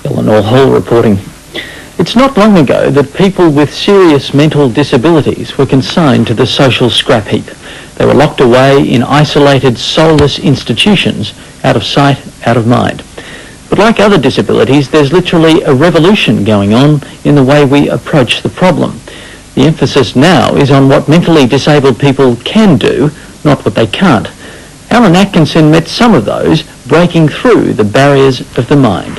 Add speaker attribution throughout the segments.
Speaker 1: Eleanor Hall reporting. It's not long ago that people with serious mental disabilities were consigned to the social scrap heap. They were locked away in isolated, soulless institutions, out of sight, out of mind. But like other disabilities, there's literally a revolution going on in the way we approach the problem. The emphasis now is on what mentally disabled people can do, not what they can't. Alan Atkinson met some of those breaking through the barriers of the mind.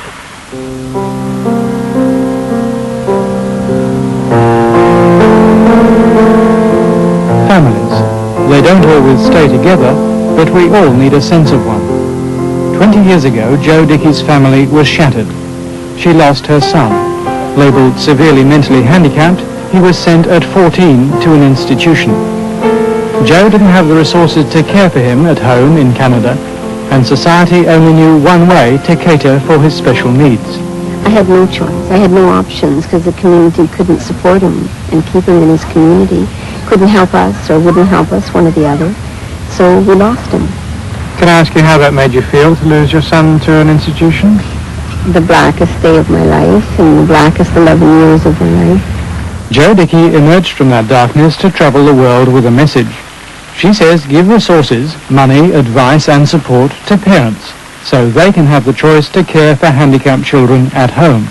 Speaker 2: Families. They don't always stay together, but we all need a sense of one. 20 years ago, Jo Dickey's family was shattered. She lost her son. Labelled severely mentally handicapped, he was sent at 14 to an institution. Jo didn't have the resources to care for him at home in Canada, and society only knew one way to cater for his special needs.
Speaker 3: I had no choice. I had no options because the community couldn't support him and keep him in his community. Couldn't help us or wouldn't help us, one or the other. So we lost him.
Speaker 2: Can I ask you how that made you feel to lose your son to an institution?
Speaker 3: The blackest day of my life and the blackest 11 years of my life.
Speaker 2: Jo Dickey emerged from that darkness to travel the world with a message. She says give resources, money, advice and support to parents so they can have the choice to care for handicapped children at home.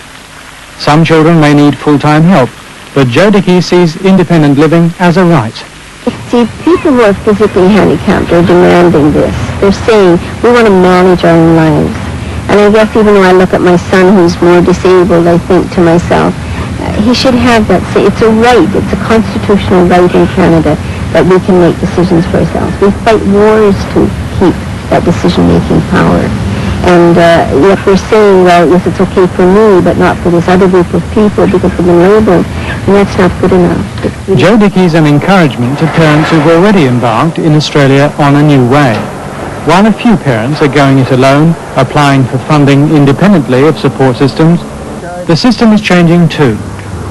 Speaker 2: Some children may need full-time help, but Jo Dickey sees independent living as a right.
Speaker 3: See, people who are physically handicapped are demanding this. They're saying, we want to manage our own lives. And I guess even though I look at my son who's more disabled, I think to myself, he should have that. It's a right, it's a constitutional right in Canada that we can make decisions for ourselves. We fight wars to keep that decision-making power. And if we're saying, well, yes, it's okay for me, but not for this other group of people because they've been labelled, then that's not good enough.
Speaker 2: Jo Dickey's an encouragement to parents who've already embarked in Australia on a new way. While a few parents are going it alone, applying for funding independently of support systems, the system is changing too.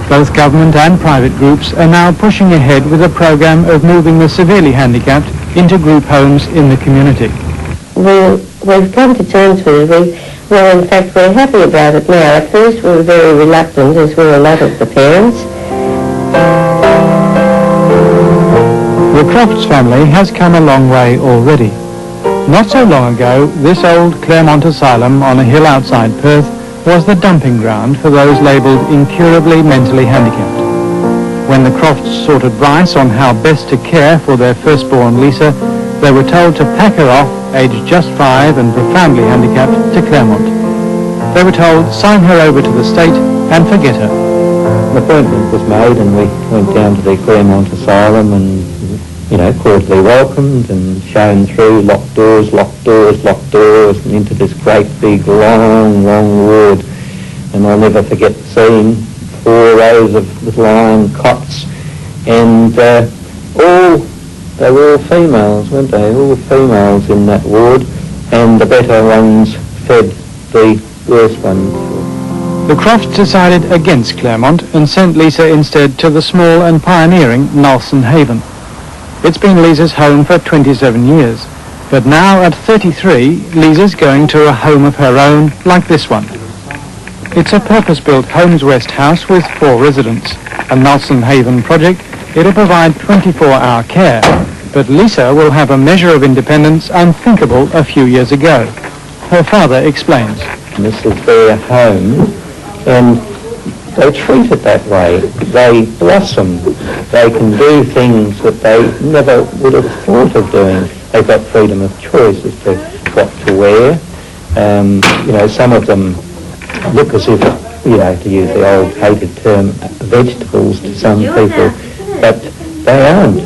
Speaker 2: Both government and private groups are now pushing ahead with a program of moving the severely handicapped into group homes in the community.
Speaker 4: We've come to terms with it. In fact, we're happy about it now. At first we were very reluctant, as were a lot of the parents.
Speaker 2: The Crofts family has come a long way already. Not so long ago, this old Claremont asylum on a hill outside Perth was the dumping ground for those labelled incurably mentally handicapped. When the Crofts sought advice on how best to care for their firstborn Lisa, they were told to pack her off, aged just 5 and profoundly handicapped, to Claremont. They were told, sign her over to the state and forget her.
Speaker 5: An appointment was made and we went down to the Claremont Asylum and, cordially welcomed and shown through locked doors, and into this great big long ward. And I'll never forget seeing 4 rows of little iron cots and they were all females, weren't they? All females in that ward, and the better ones fed the worse ones.
Speaker 2: The Crofts decided against Claremont and sent Lisa instead to the small and pioneering Nulsen Haven. It's been Lisa's home for 27 years, but now at 33, Lisa's going to a home of her own like this one. It's a purpose-built Homes West house with 4 residents. A Nulsen Haven project, it'll provide 24-hour care, but Lisa will have a measure of independence unthinkable a few years ago. Her father explains.
Speaker 5: This is their home, and they treat it that way. They blossom. They can do things that they never would have thought of doing. They've got freedom of choice as to what to wear. Some of them look as if, to use the old hated term, vegetables to some people, but they aren't.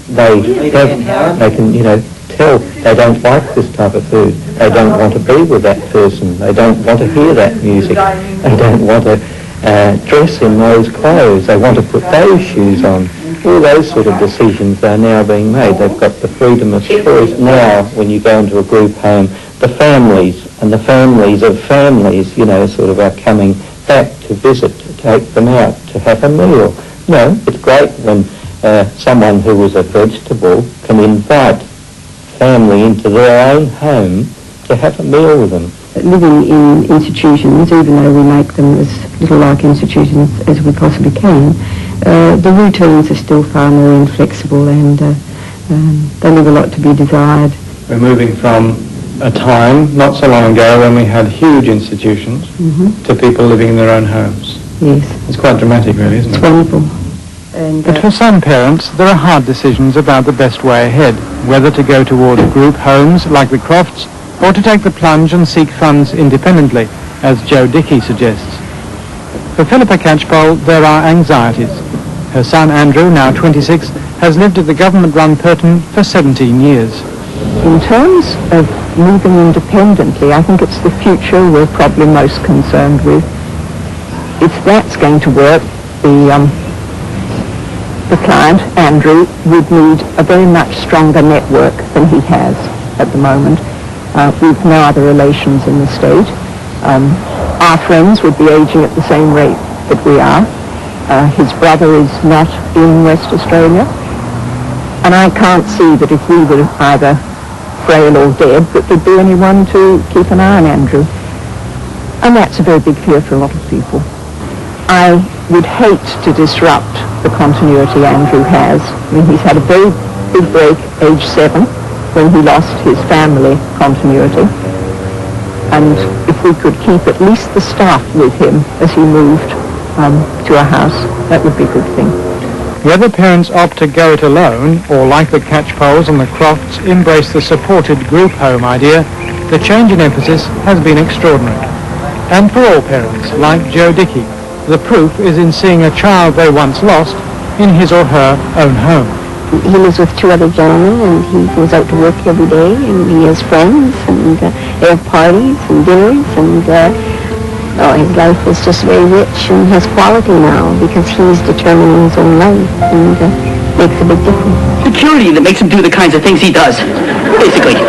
Speaker 5: They can, tell they don't like this type of food. They don't want to be with that person. They don't want to hear that music. They don't want to dress in those clothes. They want to put those shoes on. All those sort of decisions are now being made. They've got the freedom of choice now when you go into a group home. The families and the families of families, sort of are coming back to visit, to take them out, to have a meal. It's great when someone who was a vegetable can invite family into their own home to have a meal with them.
Speaker 6: living in institutions, even though we make them as little like institutions as we possibly can, the routines are still far more inflexible, and they leave a lot to be desired.
Speaker 2: We're moving from a time not so long ago when we had huge institutions to people living in their own homes.
Speaker 6: Yes.
Speaker 2: It's quite dramatic, really, isn't it?
Speaker 6: It's wonderful. And,
Speaker 2: But for some parents, there are hard decisions about the best way ahead, whether to go towards group homes like the Crofts, or to take the plunge and seek funds independently, as Joe Dickey suggests. For Philippa Catchpole, there are anxieties. Her son Andrew, now 26, has lived at the government-run Purton for 17 years.
Speaker 7: In terms of moving independently, I think it's the future we're probably most concerned with. If that's going to work, the client, Andrew, would need a very much stronger network than he has at the moment. We've no other relations in the state. Our friends would be aging at the same rate that we are. His brother is not in West Australia. And I can't see that if we were either frail or dead, that there'd be anyone to keep an eye on Andrew. And that's a very big fear for a lot of people. I would hate to disrupt the continuity Andrew has. I mean, he's had a very big break, age 7, when he lost his family continuity. And if we could keep at least the staff with him as he moved to a house, that would be a good thing.
Speaker 2: Whether parents opt to go it alone, or like the Catchpoles and the Crofts, embrace the supported group home idea, the change in emphasis has been extraordinary. And for all parents, like Joe Dickey, the proof is in seeing a child they once lost in his or her own home.
Speaker 3: He lives with 2 other gentlemen, and he goes out to work every day, and he has friends, and they have parties and dinners, and his life is just very rich and has quality now because he's determining his own life, and makes a big difference.
Speaker 8: Security that makes him do the kinds of things he does, basically.